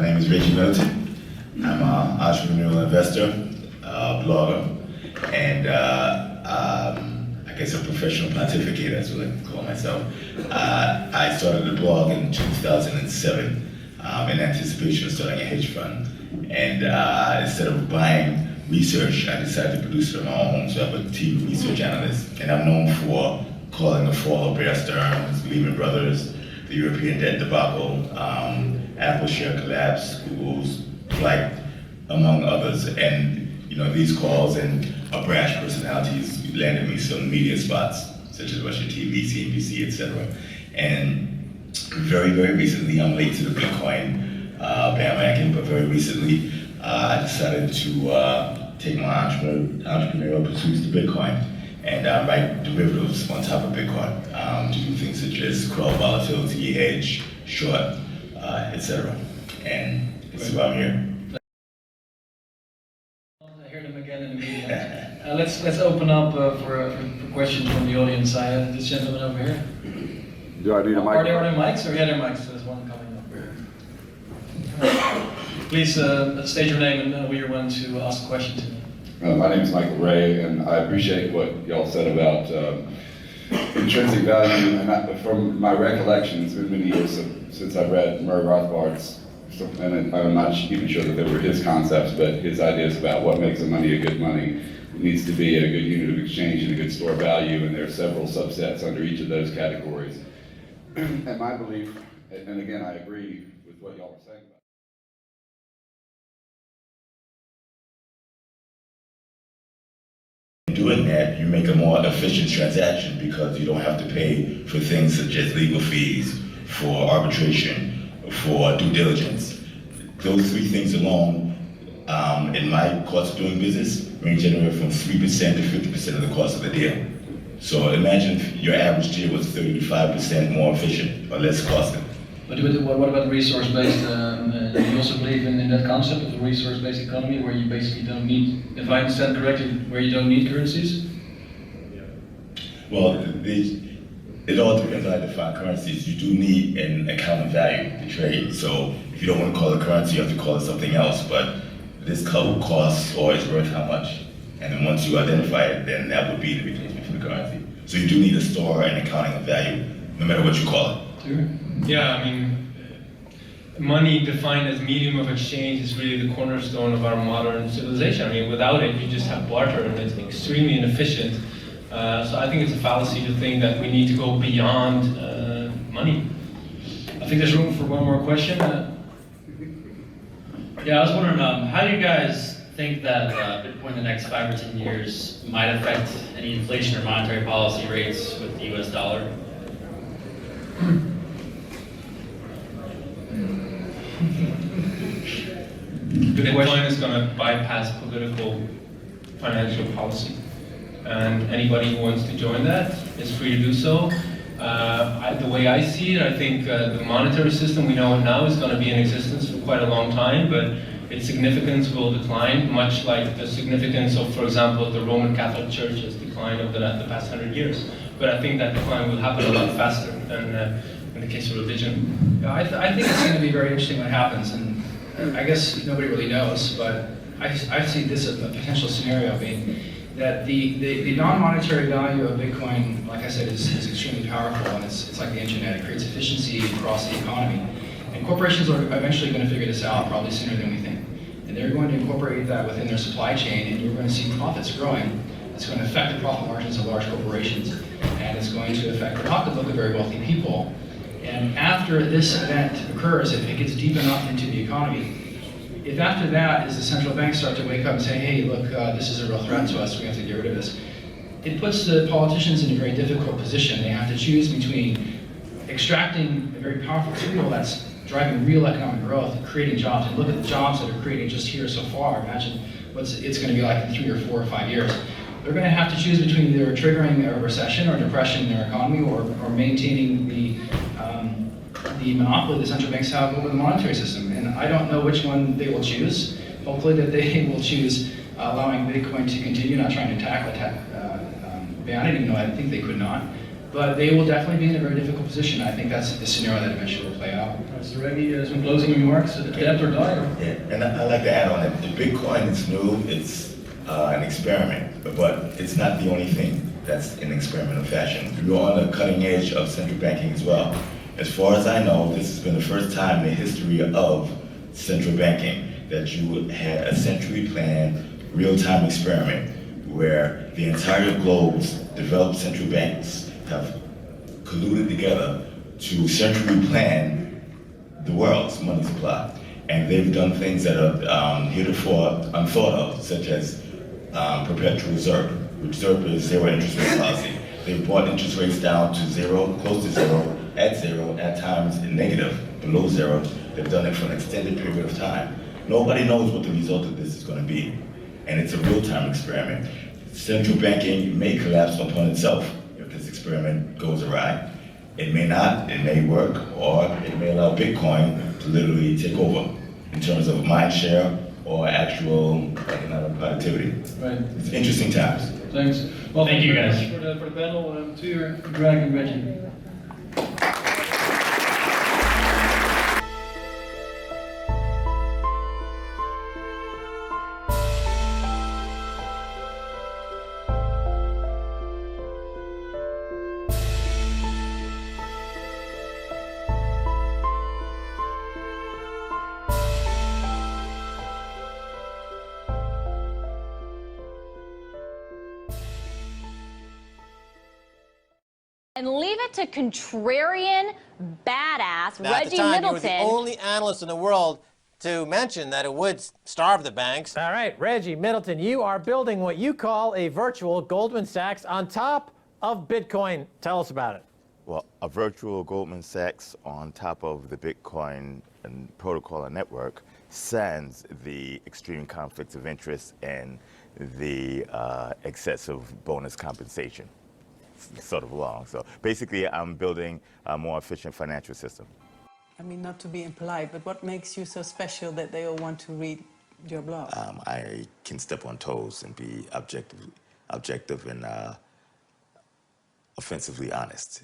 name is Reggie Middleton. I'm an entrepreneurial investor, blogger, and I guess a professional pontificator, that's what I call myself. I started the blog in 2007 in anticipation of starting a hedge fund. And instead of buying research, I decided to produce it on my own. So I have a team of research analysts, and I'm known for calling the fall of Bear Stearns, Lehman Brothers, the European debt debacle, Apple share collapse, Google's flight, among others. And these calls and brash personalities landed me some media spots, such as Russian TV, CNBC, etc. And very, very recently, I'm late to the Bitcoin bandwagon, but very recently, I decided to take my entrepreneurial pursuits to Bitcoin and write derivatives on top of Bitcoin to do things such as quell volatility, hedge, short, etc. And this is why I'm here. I hear them again in the media. Let's open up for questions from the audience. I have this gentleman over here. Do I need a mic? Are there mics? Or yeah, there are mics. There's one coming up. Please state your name and who you're one to ask a question to. My name is Michael Ray, and I appreciate what y'all said about intrinsic value. And from my recollection, it's been many years since I've read Murray Rothbard's, and I'm not even sure that they were his concepts, but his ideas about what makes a money a good money. It needs to be a good unit of exchange and a good store of value, and there are several subsets under each of those categories. And my belief, and again, I agree with what y'all were saying about. Doing that, you make a more efficient transaction because you don't have to pay for things such as legal fees, for arbitration, for due diligence. Those three things alone, in my cost of doing business, range anywhere from 3% to 50% of the cost of the deal. So imagine if your average deal was 30 to 5% more efficient or less costly. But what about resource-based? You also believe in that concept of a resource-based economy where you basically don't need, if I understand correctly, where you don't need currencies? Well, it all depends on how you define currencies. You do need an account of value to trade. So if you don't want to call it currency, you have to call it something else. But this code costs or is worth how much? And then once you identify it, then that would be the replacement for the currency. So you do need a store and accounting of value, no matter what you call it. Sure. Yeah, I mean, money defined as medium of exchange is really the cornerstone of our modern civilization. I mean, without it, you just have barter, and it's extremely inefficient. So I think it's a fallacy to think that we need to go beyond money. I think there's room for one more question. Yeah, I was wondering, how do you guys think that Bitcoin in the next 5 or 10 years might affect any inflation or monetary policy rates with the US dollar? Bitcoin is going to bypass political financial policy. And anybody who wants to join that is free to do so. The way I see it, I think the monetary system we know it now is going to be in existence for quite a long time, but its significance will decline, much like the significance of, for example, the Roman Catholic Church has declined over the past 100 years. But I think that decline will happen a lot faster than in the case of religion. Yeah, I think it's going to be very interesting what happens, and I guess nobody really knows, but I see this as a potential scenario being that the non-monetary value of Bitcoin, like I said, is extremely powerful, and it's like the internet. It creates efficiency across the economy. And corporations are eventually going to figure this out, probably sooner than we think. And they're going to incorporate that within their supply chain, and you're going to see profits growing. It's going to affect the profit margins of large corporations, and it's going to affect the pocketbook of very wealthy people. And after this event occurs, if it gets deep enough into the economy, if after that, as the central banks start to wake up and say, hey, look, this is a real threat to us, we have to get rid of this, it puts the politicians in a very difficult position. They have to choose between extracting a very powerful tool that's driving real economic growth and creating jobs. And look at the jobs that are created just here so far. Imagine what it's going to be like in 3 or 4 or 5 years. They're going to have to choose between either triggering a recession or depression in their economy or maintaining the monopoly the central banks have over the monetary system. And I don't know which one they will choose. Hopefully that they will choose allowing Bitcoin to continue, not trying to ban it, even though I think they could not. but they will definitely be in a very difficult position. I think that's the scenario that eventually will play out. So Reggie, some closing remarks, adapt or die? Or? Yeah, and I like to add on that the Bitcoin is new, it's an experiment, but it's not the only thing that's in experimental fashion. We're on the cutting edge of central banking as well. As far as I know, this has been the first time in the history of central banking that you had a centrally planned, real-time experiment where the entire globe's developed central banks have colluded together to centrally plan the world's money supply. And they've done things that are heretofore unthought of, such as perpetual ZIRP, which ZIRP is zero interest rate policy. They've brought interest rates down to zero, close to zero, at times negative, below zero. They've done it for an extended period of time. Nobody knows what the result of this is going to be. And it's a real-time experiment. Central banking may collapse upon itself if this experiment goes awry. It may not, it may work, or it may allow Bitcoin to literally take over in terms of mind share or actual economic productivity. Right. It's interesting times. Thanks. Well, Thank you, guys. For the panel, to your Greg and Reggie. And leave it to contrarian badass Now, at Reggie the time, Middleton. you were the only analyst in the world to mention that it would starve the banks. All right, Reggie Middleton, you are building what you call a virtual Goldman Sachs on top of Bitcoin. Tell us about it. Well, a virtual Goldman Sachs on top of the Bitcoin and protocol and network sans the extreme conflicts of interest and the excessive bonus compensation. Sort of long. So basically, I'm building a more efficient financial system. I mean, not to be impolite, but what makes you so special that they all want to read your blog? I can step on toes and be objective and offensively honest.